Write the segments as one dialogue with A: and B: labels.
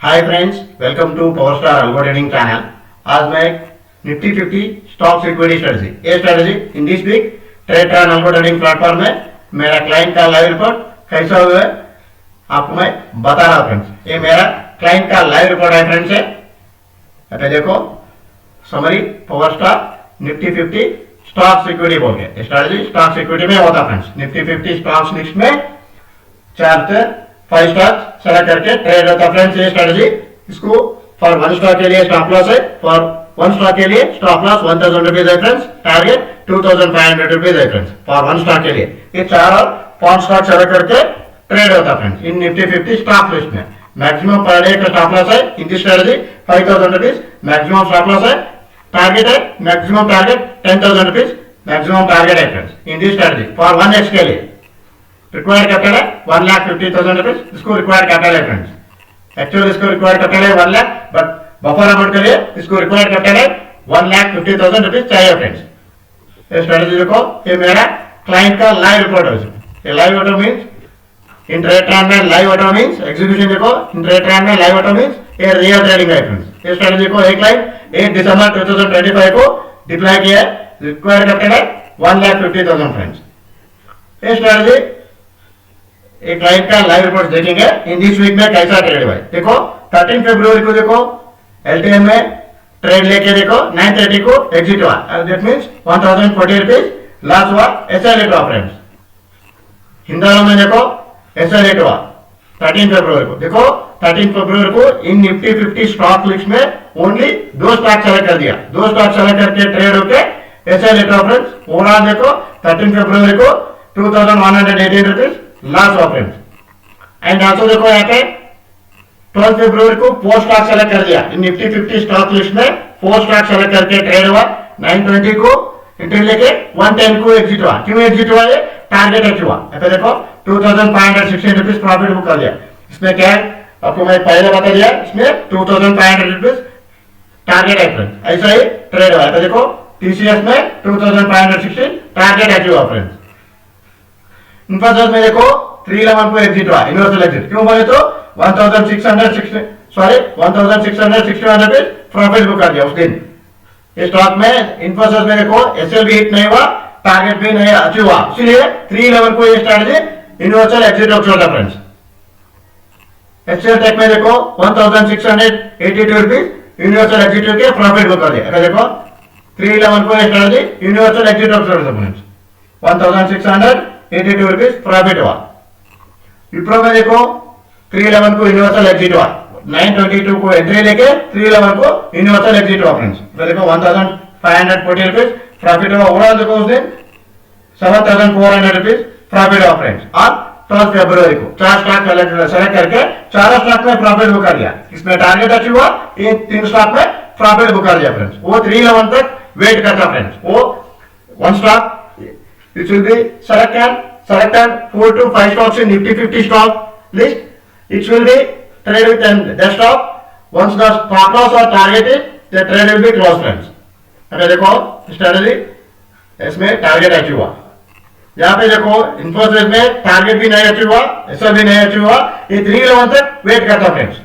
A: Hi friends, welcome to power star algo trading channel. आज मैं Nifty 50 stocks equity strategy ये strategy in this week trade trade algo trading platform में मेरा client का live report कैसा हुआ है आपको मैं बता रहा हूँ फ्रेंड्स। ये मेरा क्लाइंट का लाइव रिपोर्ट है फ्रेंड्स। है देखो summary power star Nifty 50 stocks equity बोल के स्ट्रेटजी स्टॉक्स इक्विटी में होता फ्रेंड्स। निफ्टी 50 स्टॉक्स लिस्ट में 5 स्टॉक सेलेक्ट करके ट्रेड होता फ्रेंड्स। ये स्ट्रेटजी इसको फॉर 1 स्टॉक के लिए स्टॉप लॉस है, फॉर 1 स्टॉक के लिए स्टॉप लॉस 1000 रुपीज है फ्रेंड्स, टारगेट 2500 रुपीज है फ्रेंड्स फॉर 1 स्टॉक के लिए। ये 4 और 5 स्टॉक सेलेक्ट करके ट्रेड होता फ्रेंड्स इन निफ्टी 50 स्टॉक लिस्ट में। मैक्सिमम पर डे का स्टॉप लॉस है इन this strategy 5000 rupees maximum stop loss है, टारगेट है maximum target 10000 rupees maximum target है friends in this strategy for 1x के लिए। रिक्वायर्ड कैपिटल है 1,50,000 रुपीज, इसको रिक्वायर्ड कैपिटल है फ्रेंड्स। एक्चुअल इसको रिक्वायर्ड कैपिटल है 1 लाख, बट बफर अमाउंट के लिए इसको रिक्वायर्ड कैपिटल है 1,50,000 रुपीज चाहिए फ्रेंड्स। ये स्ट्रेटजी देखो, ये मेरा क्लाइंट का लाइव रिपोर्ट है। ये live auto means in trade trend में लाइव ऑटो मीन्स एग्जीक्यूशन देखो इन ट्रेड ट्रांड में लाइव ऑटो मीन्स ये रियल ट्रेडिंग है फ्रेंड्स। ये स्ट्रेटजी को एक क्लाइंट 8 दिसंबर 2025 को डिप्लॉय किया है, रिक्वायर्ड कैपिटल है 1,50,000 फ्रेंड्स। ये स्ट्रेटजी एक क्लाइंट का लाइव रिपोर्ट देखेंगे इन दिस वीक में कैसा ट्रेड हुआ है। देखो 13 फरवरी को देखो एलटीएम में ट्रेड लेके देखो 9:30 को एग्जिट हुआ, दैट मींस 1040 रुपीज लॉस हुआ। ऐसा रेट हुआ फ्रेंड्स। हिंदुस्तान में देखो ऐसा रेट हुआ 13 फरवरी को। देखो 13 फरवरी को इन निफ्टी 50 स्टॉक लिस्ट में ओनली 2 स्टॉक सेलेक्ट कर दिया, 2 स्टॉक सेलेक्ट करके ट्रेड होके ऐसा रेट हुआ फ्रेंड्स। ओवरऑल देखो 13 फरवरी को 2118 रुपीज लॉस हुआ फ्रेंड्स। एंड आल्सो देखो यहाँ पे 12 फरवरी को 4 स्टॉक सेलेक्ट कर दिया इन निफ्टी 50 स्टॉक लिस्ट में 4 स्टॉक सेलेक्ट करके ट्रेड हुआ। 920 को एंट्री लेके 110 को एग्जिट हुआ। क्यों एग्जिट हुआ? ये टारगेट अचीव हुआ। यहाँ पे देखो 2516 रुपीज प्रॉफिट बुक कर दिया। इसमें क्या है आपको मैं पहले बता दिया, इसमें 2500 रुपीज टारगेट है फ्रेंड्स। ऐसा ही ट्रेड हुआ। देखो टीसीएस में 2516 टारगेट अचीव हुआ फ्रेंड्स। इन्फोसिस में देखो 311 को एग्जिट हुआ, यूनिवर्सल एग्जिट। क्यों बोले तो 1661 रुपीज प्रॉफिट बुक कर दिया उस दिन। इस स्टॉक में इन्फोसिस में देखो एसएल भी हिट नहीं हुआ, टारगेट भी नहीं अचीव हुआ, इसलिए 311 को ये स्ट्रेटजी यूनिवर्सल एग्जिट ऑप्शन था फ्रेंड्स। एक्सेल टेक में देखो 1682 रुपीज यूनिवर्सल एग्जिट के प्रॉफिट बुक कर दिया। देखो 311 को ये स्ट्रेटजी यूनिवर्सल एग्जिट ऑप्शन था फ्रेंड्स। 1682 रुपीज प्रॉफिट हुआ। विप्रो में देखो 311 को यूनिवर्सल एग्जिट हुआ, 922 को एंट्री लेके 311 को यूनिवर्सल एग्जिट हुआ फ्रेंड्स। तो देखो 1540 रुपीज प्रॉफिट हुआ। ओवरऑल देखो उस दिन 7400 रुपीज प्रॉफिट हुआ फ्रेंड्स। और 12 फरवरी को 4 स्टॉक सेलेक्ट करके 4 स्टॉक में प्रॉफिट बुक कर दिया। इसमें टारगेट अचीव हुआ, ये 3 स्टॉक में प्रॉफिट बुक कर दिया फ्रेंड्स। वो 311 तक वेट करता फ्रेंड्स। वो 1 stock it will be selected 4 to 5 stocks in Nifty 50 stock list. It will be trade with the stock. Once the stop loss or target is, the trade will be closed friends. अगर देखो strategy इसमें target achieve हुआ। यहाँ पे देखो इन्फोसिस में target भी नहीं अचीव हुआ, एसएल भी नहीं अचीव हुआ। ये 311 तक वेट करता फ्रेंड्स।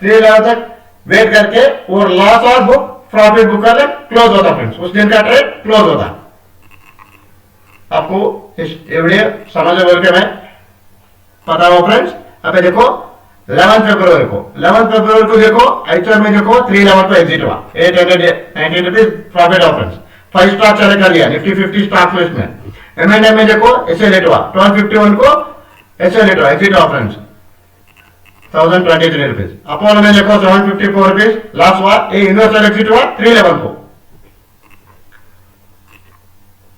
A: 311 तक वेट करके और लॉस और बुक प्रॉफिट बुक कर क्लोज होता फ्रेंड्स। उस दिन का ट्रेड क्लोज होता। आपको इस वीडियो समझ बोल के मैं पता हो फ्रेंड्स। अब देखो 11 फरवरी को देखो एक्चुअल में देखो 311 को एग्जिट हुआ, 890 रुपीज प्रॉफिट हुआ फ्रेंड्स। 5 स्टॉक सेलेक्ट कर लिया निफ्टी 50 स्टॉक लिस्ट में। एमएनएम में देखो एसएल रेट हुआ, 1251 को एसएल रेट हुआ, एग्जिट हुआ फ्रेंड्स 1023 रुपीज। अपोलो में देखो 754 रुपीज लॉस हुआ, ये यूनिवर्सल एग्जिट हुआ 311 को।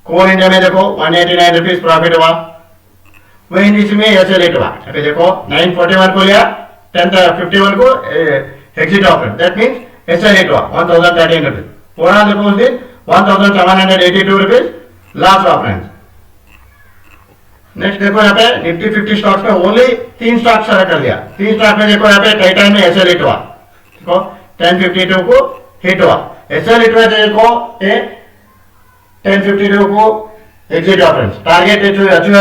A: कोल इंडिया में देखो 189 रुपीज प्रॉफिट हुआ, वही इसमें ऐसे रेट हुआ। अभी देखो 941 को लिया, 1051 को एग्जिट ऑफर, दैट मींस ऐसे रेट हुआ 1013 रुपीज। ओवरऑल देखो उस दिन 1782 रुपीज लॉस हुआ फ्रेंड्स। नेक्स्ट देखो यहाँ पे निफ्टी 50 स्टॉक्स में ओनली 3 स्टॉक सेलेक्ट कर दिया। 3 स्टॉक में देखो यहाँ पे टाइटन में ऐसे रेट हुआ, देखो 1052 को हिट हुआ, ऐसे रेट हुआ। देखो 1052 को exit of friends, target achieve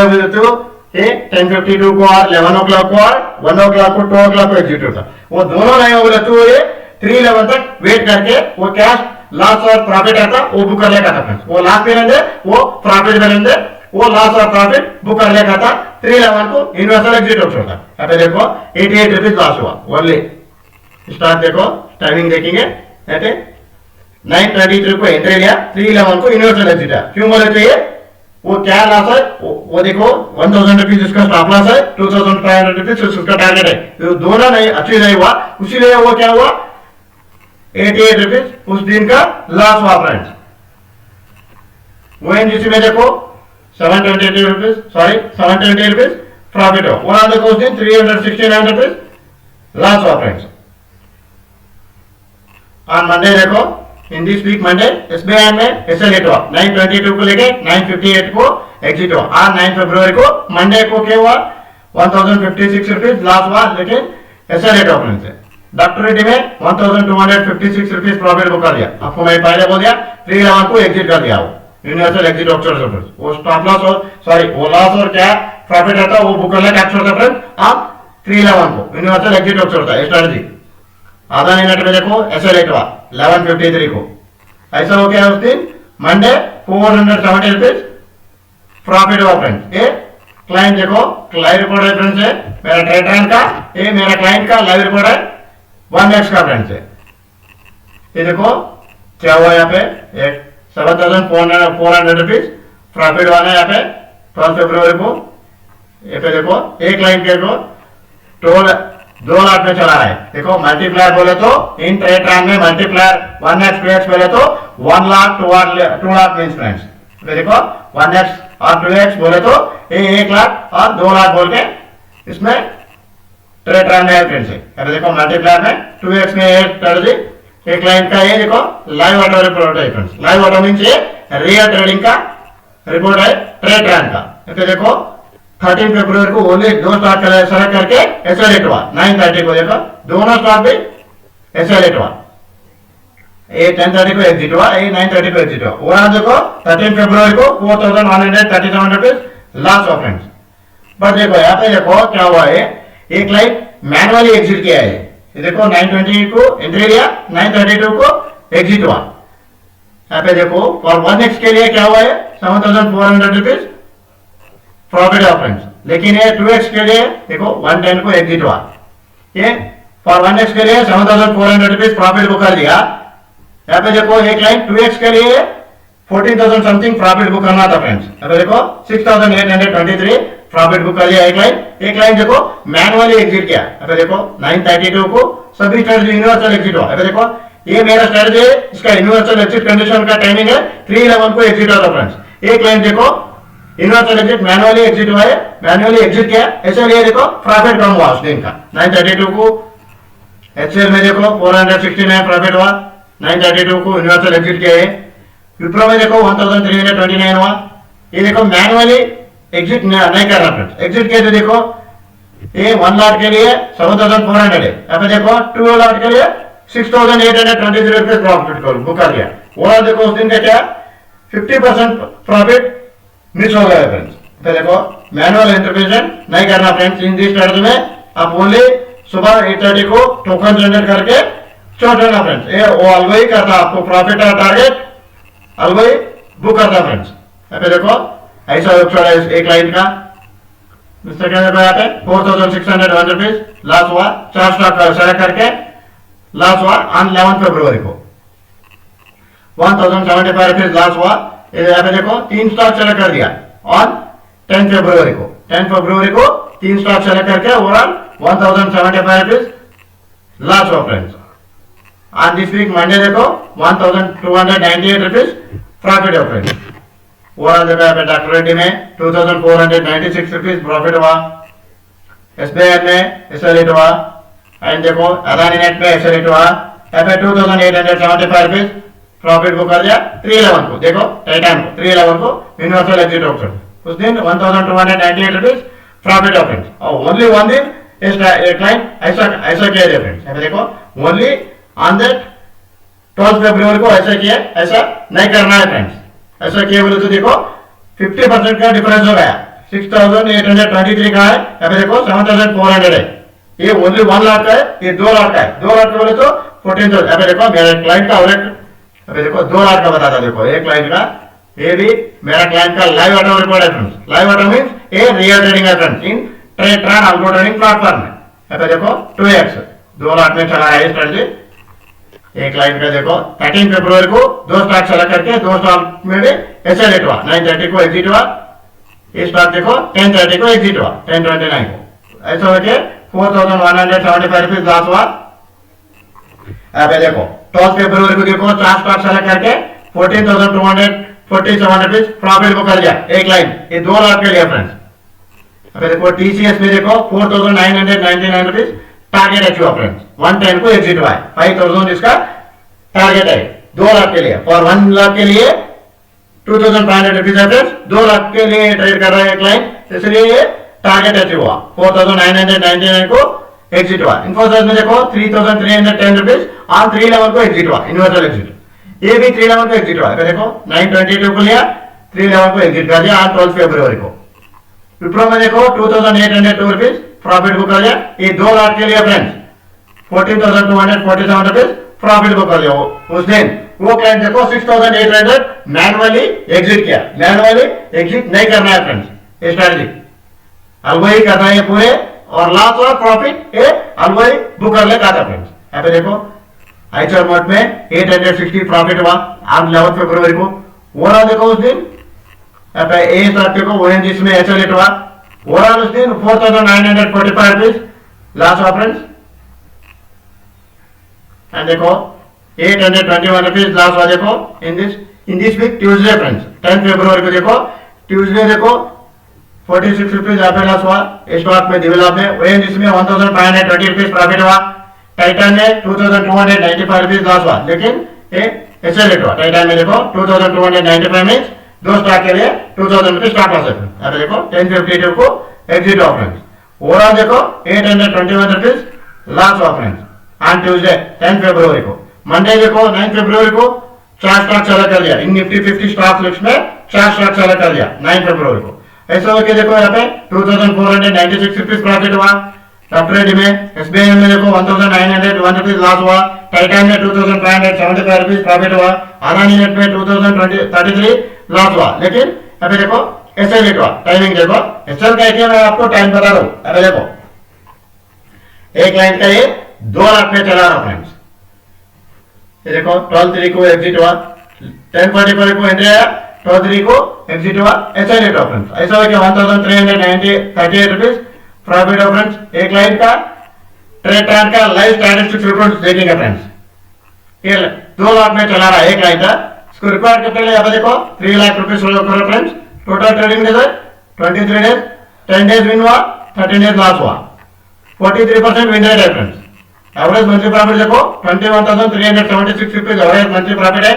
A: ये 10:52 को और 11 ओ क्लॉक को और 1 ओ क्लॉक को 2 ओ क्लॉक को एग्जिट होता। वो दोनों नहीं होगा तो ये 3:11 तक वेट करके वो कैश लॉस और प्रॉफिट आता वो बुक कर लेगा था फ्रेंड्स। वो लॉस में लेंगे वो प्रॉफिट में लेंगे वो लॉस और प्रॉफिट बुक कर लेगा था। 3:11 को इन्वेस्टर एग्जिट होता है। यहाँ पे देखो 88 रुपीज लॉस हुआ ओनली। स्टार्ट देखो टाइमिंग देखेंगे 9:23 को एंट्री लिया 3:11 को इन्वेस्टर एग्जिट है। क्यों बोले तो ये वो क्या लॉस है वो देखो 1000 रुपीज इसका स्टॉप लॉस है 2500 रुपीज उसका टारगेट है। तो दोनों नहीं अचीव नहीं हुआ उसीलिए वो क्या हुआ 88 रुपीज उस दिन का लॉस हुआ फ्रेंड्स। ONGC में देखो 720 रुपीज प्रॉफिट हो। वहां देखो उस दिन 369 रुपीज लॉस हुआ फ्रेंड्स। ऑन मंडे देखो in this week Monday SBI में SL8 हुआ 9:22 को लेके 9:58 को एग्जिट हुआ। और 9 फरवरी को मंडे को क्या हुआ 1056 रुपीज लॉस हुआ लेकिन SL8 ओपनिंग से। डॉक्टर रेड्डी में 1256 रुपीज प्रॉफिट बुक कर दिया। आपको मैं पहले बोल दिया 3:11 को एग्जिट कर दिया वो यूनिवर्सल एग्जिट ऑप्शन वो स्टॉप लॉस और सॉरी वो लॉस और क्या प्रॉफिट रहता वो बुक कर ले कैप्चर होता फ्रेंड। आप 3:11 को यूनिवर्सल एग्जिट ऑप्शन होता है स्ट्रेटजी। आधा मिनट में देखो SL8 हुआ 11:53 को ऐसा हो गया उस दिन मंडे 470 रुपीज प्रॉफिट हुआ फ्रेंड्स। ये क्लाइंट देखो लाइव रिपोर्ट है फ्रेंड्स है मेरा ट्रेडर का ये मेरा क्लाइंट का लाइव रिपोर्ट है 1x का फ्रेंड्स है। ये देखो क्या हुआ यहाँ पे 7400 रुपीज प्रॉफिट हुआ ना यहाँ पे 12 फरवरी को। ये पे देखो एक लाइन के को 2 लाख में चला है। देखो मल्टीप्लायर बोले तो इन ट्रेड टाइम में मल्टीप्लायर 1x 2x बोले तो 1 लाख 2 लाख मीन्स फ्रेंड्स। देखो 1x और 2x बोले तो ये 1 लाख और 2 लाख बोल के इसमें ट्रेड टाइम में फ्रेंड्स है। देखो मल्टीप्लायर में 2x में एक क्लाइंट का ये देखो लाइव ऑटो रिपोर्ट है फ्रेंड्स। लाइव ऑटो मीन्स ये रियल ट्रेडिंग का रिपोर्ट है ट्रेड टाइम का। देखो 13 फरवरी को ओनली 2 स्टॉक सेलेक्ट करके SL8 हुआ 9:30 को देखो दोनों स्टॉक भी SL8 हुआ। ये 10:30 को एग्जिट हुआ ये 9:30 को एग्जिट हुआ। वहां देखो 13 फरवरी को 4137 रुपीज लॉस हुआ फ्रेंड्स। बट देखो यहाँ पे देखो क्या हुआ है एक लाइन मैनुअली एग्जिट किया है। ये देखो 9:20 को एंट्री लिया 9:32 को एग्जिट हुआ। यहाँ पे देखो फॉर 1x के लिए क्या हुआ है 7400 रुपीज प्रॉफिट है फ्रेंड्स। लेकिन ये 2x के लिए देखो 110 को एग्जिट हुआ। ये फॉर 1x के लिए 7400 रुपीज प्रॉफिट बुक कर दिया। यहाँ पे देखो एक लाइन 2x के लिए 14,000 समथिंग प्रॉफिट बुक करना था फ्रेंड्स। यहाँ पे देखो 6,823 प्रॉफिट बुक कर लिया एक लाइन देखो मैनुअली एग्जिट किया। यहाँ पे देखो 9:32 को सभी स्ट्रेटजी यूनिवर्सल एग्जिट हुआ। यहाँ पे देखो ये मेरा स्ट्रेटजी है इसका यूनिवर्सल एग्जिट कंडीशन का टाइमिंग है 3:11 को एग्जिट होता फ्रेंड्स। एक लाइन देखो यूनिवर्सल एग्जिट मैनुअली एग्जिट हुआ है मैनुअली एग्जिट किया इसलिए देखो प्रॉफिट कम हुआ उस दिन का 9:32 को। HCL में देखो 469 प्रॉफिट हुआ 9:32 को यूनिवर्सल एग्जिट किया है। विप्रो में देखो 1329 हुआ। ये देखो मैनुअली एग्जिट नहीं करना फ्रेंड्स। एग्जिट किया तो देखो ये 1 लाख के लिए 7400 है। यहाँ पे देखो 2 लाख के लिए 6,823 रुपीज प्रॉफिट बुक कर दिया। वो देखो उस दिन का क्या 50% प्रॉफिट मिस हो गया फ्रेंड्स। तो देखो मैनुअल इंटरप्रिटेशन नहीं करना फ्रेंड्स। इन दिस स्ट्रेटजी में आप ओनली सुबह 8:30 को टोकन जनरेट करके छोड़ देना फ्रेंड्स। ये वो अलग ही करता आपको प्रॉफिट और टारगेट अलग ही बुक करता फ्रेंड्स। यहाँ पे देखो ऐसा एक लाइन का यहाँ पे 4,601 रुपीज लॉस हुआ 4 स्टॉक सेलेक्ट करके लॉस हुआ ऑन 11 फरवरी को 1,075 रुपीज लॉस हुआ। यहाँ पे देखो 3 स्टॉक सेलेक्ट कर दिया ऑन 10 फरवरी को 3 स्टॉक सेलेक्ट करके ओवरऑल 1,075 रुपीज लॉस हुआ friends. On this week Monday देखो 1,298 रुपीज प्रॉफिट हो फ्रेंड्स। ओवरऑल देखो यहाँ पे डॉक्टर रेड्डी में 2,496 रुपीज प्रॉफिट हुआ। SBI में SL8 हुआ एंड देखो अदानी नेट में SL8 हुआ। यहाँ पे 2,875 रुपीज प्रॉफिट बुक कर दिया 3:11 को। देखो टाइटन को 3:11 को यूनिवर्सल एग्जिट ऑप्शन उस दिन 1,298 रुपीज प्रॉफिट ऑफ फ्रेंड्स। और ओनली वन दिन क्लाइंट ऐसा किया है फ्रेंड्स। देखो ओनली ऑन दैट 12 फरवरी को ऐसा किया ऐसा नहीं करना है फ्रेंड्स। ऐसा किया बोले तो देखो 50% का डिफरेंस हो गया 6823 का है, यहाँ पे देखो 7400 है, ये ओनली 1 लाख का है, ये 2 लाख का है, 2 लाख का बोले तो 14,000, यहाँ पे देखो मेरे क्लाइंट का और एक, यहाँ पे देखो 2 लाख का बताता, देखो एक क्लाइंट का, ये भी मेरा क्लाइंट का लाइव ऑटो रिपोर्ट है फ्रेंड्स, लाइव ऑटो मीन्स ये रियल ट्रेडिंग है friends, in Tradetron algo trading platform है, यहाँ पे देखो 2x 2 लाख में चला है स्ट्रेटजी। एक क्लाइंट का देखो 13 फरवरी को 2 स्टॉक सेलेक्ट करके 2 स्टॉक में भी एसएल हिट हुआ, 930 को एग्जिट हुआ, ये स्टॉक देखो 1030 को एग्जिट हुआ, 1029 को, ऐसा होके 4175 रुपीज लॉस हुआ। अब देखो 12 फरवरी को देखो 4 स्टॉक सेलेक्ट करके 14,247 रुपीज प्रॉफिट को कर दिया एक लाइन, ये 2 लाख के लिए फ्रेंड्स। अब देखो टीसीएस में देखो 4,999 रुपीज टारगेट अचीव हुआ फ्रेंड्स, 110 को एग्जिट हुआ है, 5,000 इसका टारगेट है 2 लाख के लिए, फॉर 1 लाख के लिए 2,500 रुपीज है फ्रेंड्स, 2 लाख के लिए ट्रेड कर रहा है क्लाइंट, इसलिए ये टारगेट अचीव हुआ, 4,999 को एग्जिट हुआ। इन्फोसिस में देखो 3,310 रुपीज ऑन 3 लेवल को एग्जिट हुआ, यूनिवर्सल एग्जिट, ये भी 3 लेवल को एग्जिट हुआ, देखो 922 को लिया 3 लेवल को एग्जिट कर दिया ऑन 12 फरवरी को। विप्रो में देखो 2,802 रुपीज प्रॉफिट बुक कर दिया, ये 2 लाख के लिए फ्रेंड्स 14,247 रुपीज प्रॉफिट बुक कर दिया उस दिन। वो क्लाइंट देखो 6,800 मैनुअली एग्जिट किया, मैनुअली एग्जिट नहीं करना है फ्रेंड्स, ये स्ट्रेटजी अलवही करना है पूरे, और लॉस और प्रॉफिट ये अलवही बुक कर लेता था फ्रेंड्स। यहाँ पे देखो आइचर मोड में 860 प्रॉफिट हुआ आज 11 फरवरी को, ओवरऑल देखो उस दिन यहाँ पे ए स्टॉक को ओएनजीसी में एसएल हिट हुआ, ओवरऑल उस दिन 4,945 रुपीज लॉस हुआ फ्रेंड्स। एंड देखो 821 रुपीज लॉस हुआ देखो in this week Tuesday friends, 10 फरवरी को देखो ट्यूसडे देखो 46 रुपीज यहाँ पे लॉस हुआ स्टॉक में, डेवलप में ओएनजीसी में 1,530 रुपीज प्रॉफिट हुआ, टाइटन में 2,295 रुपीज लॉस हुआ, लेकिन ये एसएल हिट हुआ, टाइटन में देखो 2,295 मीन्स 2 स्टॉक के लिए 2,000 रुपीज स्टॉक लॉस है। अब देखो 1052 को एग्जिट हुआ फ्रेंड्स, ओवरऑल देखो 821 रुपीज लॉस हुआ फ्रेंड्स ऑन ट्यूसडे 10 फरवरी को। मंडे देखो 9 फरवरी को 4 स्टॉक सेलेक्ट कर दिया, इन निफ्टी 50 स्टॉक लिस्ट में 4 स्टॉक सेलेक्ट कर दिया 9 फरवरी को, ऐसा होकर देखो यहाँ पे 2,496 रुपीज प्रॉफिट हुआ। टॉपरेडी में एसबीआई में देखो 1,901 रुपीज लॉस हुआ, टाइटन में 2,575 रुपीज प्रॉफिट हुआ, अदानी नेट में 2,033 लॉस हुआ, लेकिन अभी देखो एसएल हिट हुआ। टाइमिंग देखो एसएल का है, मैं आपको टाइम बता रहा हूं। अभी देखो एक लाइन का ये 2 लाख में चला रहा फ्रेंड्स, ये देखो 12/3 को एग्जिट हुआ, 10:45 को एंट्री आया, 12/3 को एग्जिट हुआ, एसएल हिट हुआ फ्रेंड्स, ऐसा हो गया 1,338 रुपीज प्रॉफिट हो फ्रेंड्स। एक लाइन का ट्रेड ट्रांस का लाइव स्टैटिस्टिक्स रिपोर्ट देखेंगे फ्रेंड्स, ये 2 लाख में चला रहा है एक लाइन का, इसको रिक्वायर्ड करते हैं। यहाँ देखो 3 लाख रुपीज करो friends, total trading days 23 days, 10 days win हुआ, 13 डेज लॉस हुआ, 43% विन रेट है फ्रेंड्स। एवरेज मंथली प्रॉफिट देखो 21,376 रुपीज एवरेज मंथली प्रॉफिट है।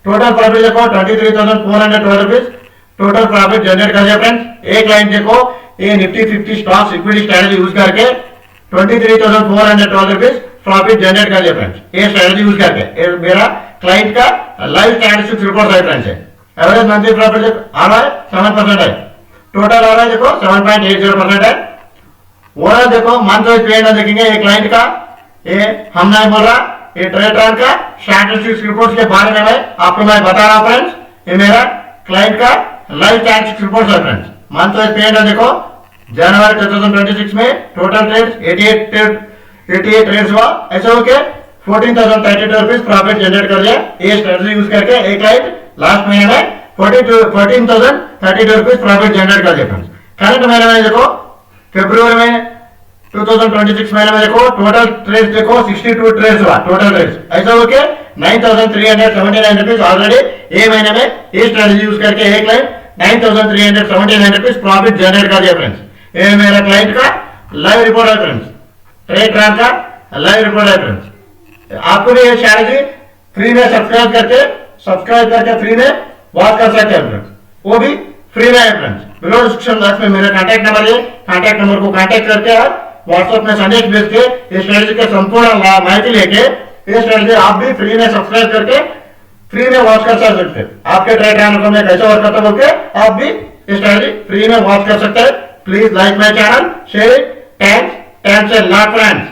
A: टोटल प्रॉफिट देखो 23,412 रुपीज टोटल प्रॉफिट जनरेट कर दिया फ्रेंड्स। एक लाइन देखो ये Nifty 50 stocks equity strategy use करके 23,412 रुपीज प्रॉफिट जनरेट कर दिया फ्रेंड्स, ये स्ट्रेटजी यूज करके। मेरा क्लाइंट का लाइव स्टैटिस्टिक्स रिपोर्ट है फ्रेंड्स। एवरेज मंथली प्रॉफिट आ रहा है 7% है, टोटल आ रहा है देखो 7.80% है। ओवरऑल देखो मंथ वाइज पीएनएल देखेंगे एक क्लाइंट का, ये हम नहीं बोल रहा, ये ट्रेड ट्रांस का स्टैटिस्टिक्स रिपोर्ट के बारे में आपको मैं बता रहा हूं फ्रेंड्स, ये मेरा क्लाइंट का लाइव स्टैटिस्टिक्स रिपोर्ट है फ्रेंड्स। मंथ वाइज पीएनएल देखो जनवरी 2026 में टोटल ट्रेड्स 88 ट्रेड्स हुआ, ऐसा हो के 14,032 रुपीज प्रॉफिट जनरेट कर दिया ये स्ट्रेटजी यूज करके। एक लाइट लास्ट महीने में 14,032 रुपीज प्रॉफिट जनरेट कर दिया फ्रेंड्स। करंट महीने में देखो फरवरी में 2026 महीने में देखो टोटल ट्रेड्स देखो 62 ट्रेड्स हुआ टोटल ट्रेड्स, ऐसा हो के 9,379 रुपीज ऑलरेडी ये महीने में ये स्ट्रेटजी यूज करके एक लाइट 9,379 रुपीज प्रॉफिट जनरेट कर दिया फ्रेंड्स। ये मेरा क्लाइंट का लाइव रिपोर्ट है फ्रेंड्स, ट्रेड ट्रांस का लाइव रिपोर्ट है फ्रेंड्स। आपको भी ये स्ट्रेटजी फ्री में सब्सक्राइब करके फ्री में वॉच कर सकते हैं फ्रेंड्स, वो भी फ्री में है फ्रेंड्स। बिलो डिस्क्रिप्शन बॉक्स में मेरा कांटेक्ट नंबर है, कांटेक्ट नंबर को कांटेक्ट करके आप व्हाट्सएप में संदेश भेज के ये स्ट्रेटजी के संपूर्ण माहिती लेके ये स्ट्रेटजी आप भी फ्री में सब्सक्राइब करके फ्री में वॉच कर सकते हैं। आपके ट्रेड ट्रांस में कैसे वर्क करता है आप भी ये स्ट्रैटेजी फ्री में वॉच कर सकते हैं। Please like my channel, share it, thanks and से लॉट फ्रेंड्स।